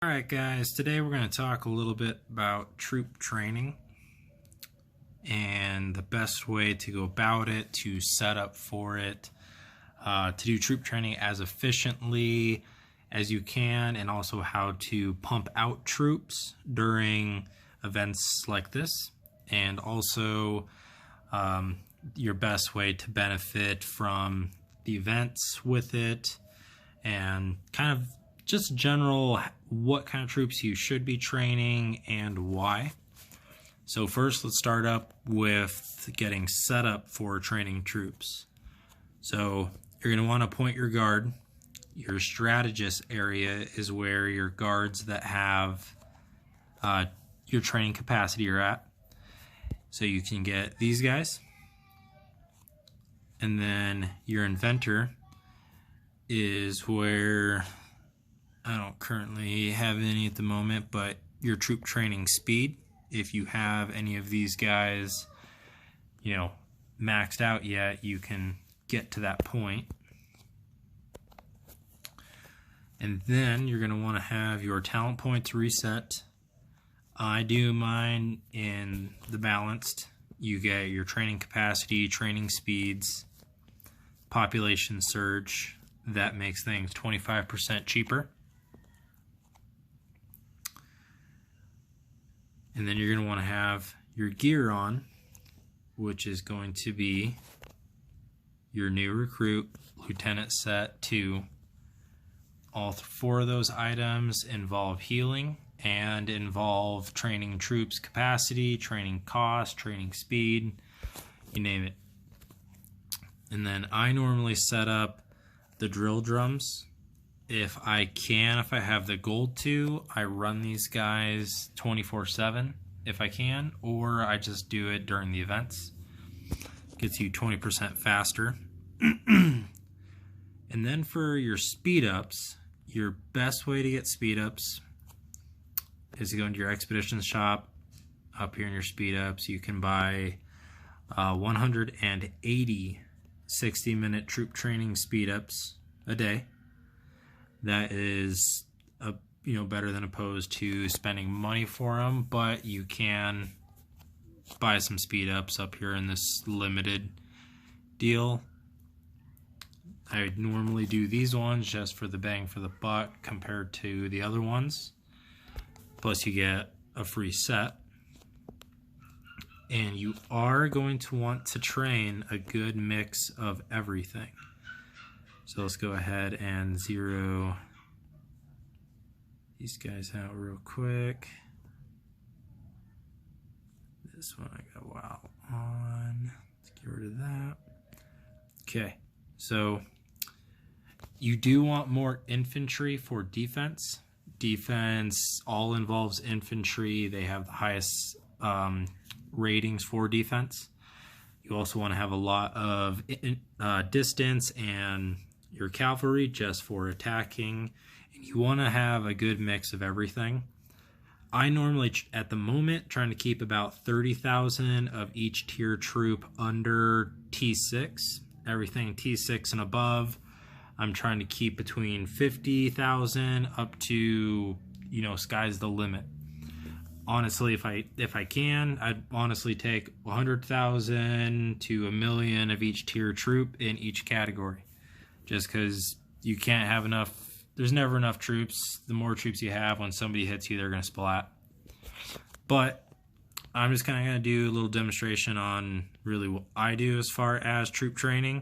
Alright guys, today we're going to talk a little bit about troop training and the best way to go about it, to set up for it, to do troop training as efficiently as you can, and also how to pump out troops during events like this, and also your best way to benefit from the events with it, and kind of just general what kind of troops you should be training and why. So first, let's start up with getting set up for training troops. So you're going to want to point your guard. Your strategist area is where your guards that have your training capacity are at. So you can get these guys. And then your inventor is where I don't currently have any at the moment, but your troop training speed, if you have any of these guys, maxed out yet, you can get to that point. And then you're going to want to have your talent points reset. I do mine in the balanced. You get your training capacity, training speeds, population surge. That makes things 25% cheaper. And then you're going to want to have your gear on, which is going to be your new recruit, lieutenant set 2. All 4 of those items involve healing and involve training troops capacity, training cost, training speed, you name it. And then I normally set up the drill drums. If I have the gold to, I run these guys 24/7 if I can, or I just do it during the events. Gets you 20% faster. And then for your speed ups, your best way to get speed ups is to go into your expeditions shop. Up here in your speed ups, you can buy 180 60-minute troop training speed ups a day. That is better than opposed to spending money for them, but you can buy some speed ups up here in this limited deal. I normally do these ones just for the bang for the buck compared to the other ones. Plus you get a free set. And you are going to want to train a good mix of everything. So let's go ahead and zero these guys out real quick. This one I got WoW on. Let's get rid of that. Okay, so you do want more infantry for defense. Defense all involves infantry. They have the highest ratings for defense. You also want to have a lot of distance and your cavalry just for attacking. And you want to have a good mix of everything. I normally, at the moment, trying to keep about 30,000 of each tier troop under T6. Everything T6 and above, I'm trying to keep between 50,000 up to, sky's the limit. Honestly, if I can, I'd honestly take 100,000 to 1,000,000 of each tier troop in each category. Just because you can't have enough, there's never enough troops. The more troops you have, when somebody hits you, they're going to splat. But I'm just kind of going to do a little demonstration on really what I do as far as troop training,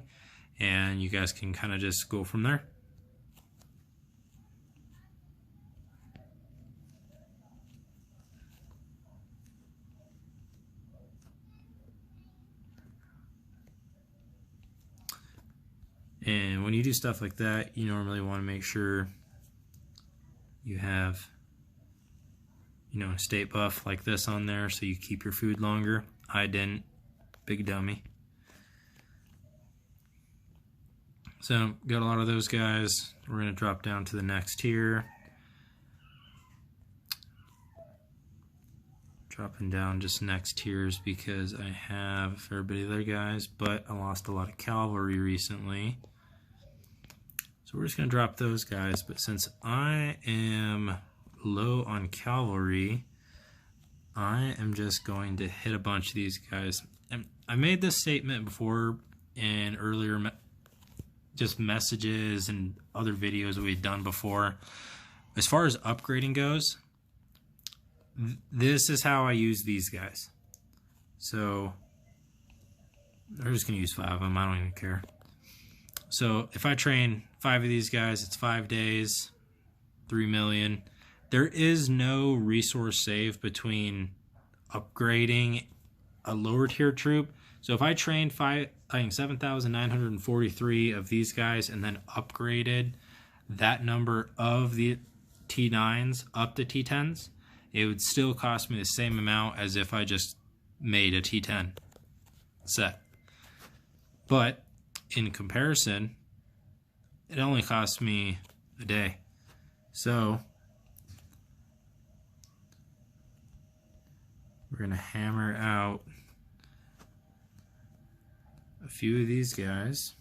and you guys can kind of just go from there. And when you do stuff like that, you normally want to make sure you have, a state buff like this on there so you keep your food longer. I didn't. Big dummy. So, got a lot of those guys. We're going to drop down to the next tier. Dropping down just next tiers because I have everybody there, guys, but I lost a lot of cavalry recently. So we're just going to drop those guys, but since I am low on cavalry, I am just going to hit a bunch of these guys. And I made this statement before in earlier just messages and other videos that we've done before. As far as upgrading goes, this is how I use these guys. So they're just going to use 5 of them. I don't even care. So if I train 5 of these guys, it's 5 days, 3 million. There is no resource save between upgrading a lower tier troop. So if I trained 7,943 of these guys and then upgraded that number of the T9s up to T10s, it would still cost me the same amount as if I just made a T10 set. But in comparison, it only cost me a day. So we're going to hammer out a few of these guys.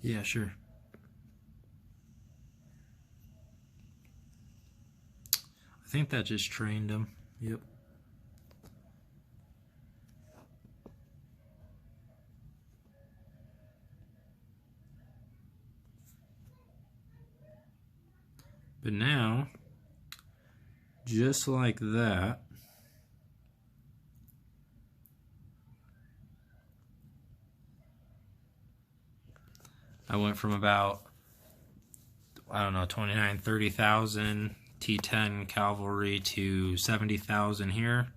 Yeah, sure. I think that just trained him. Yep. But now, just like that, I went from about, I don't know, 29, 30,000 T10 cavalry to 70,000 here.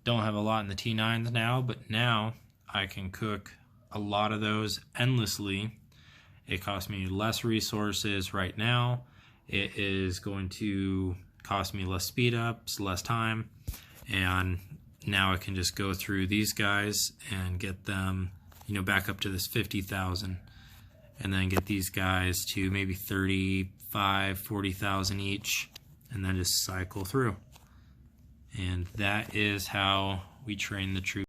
Don't have a lot in the T9s now, but now I can cook a lot of those endlessly. It costs me less resources right now. It is going to cost me less speed ups, less time, and now I can just go through these guys and get them, you know, back up to this 50,000, and then get these guys to maybe 35, 40,000 each, and then just cycle through. And that is how we train the troops.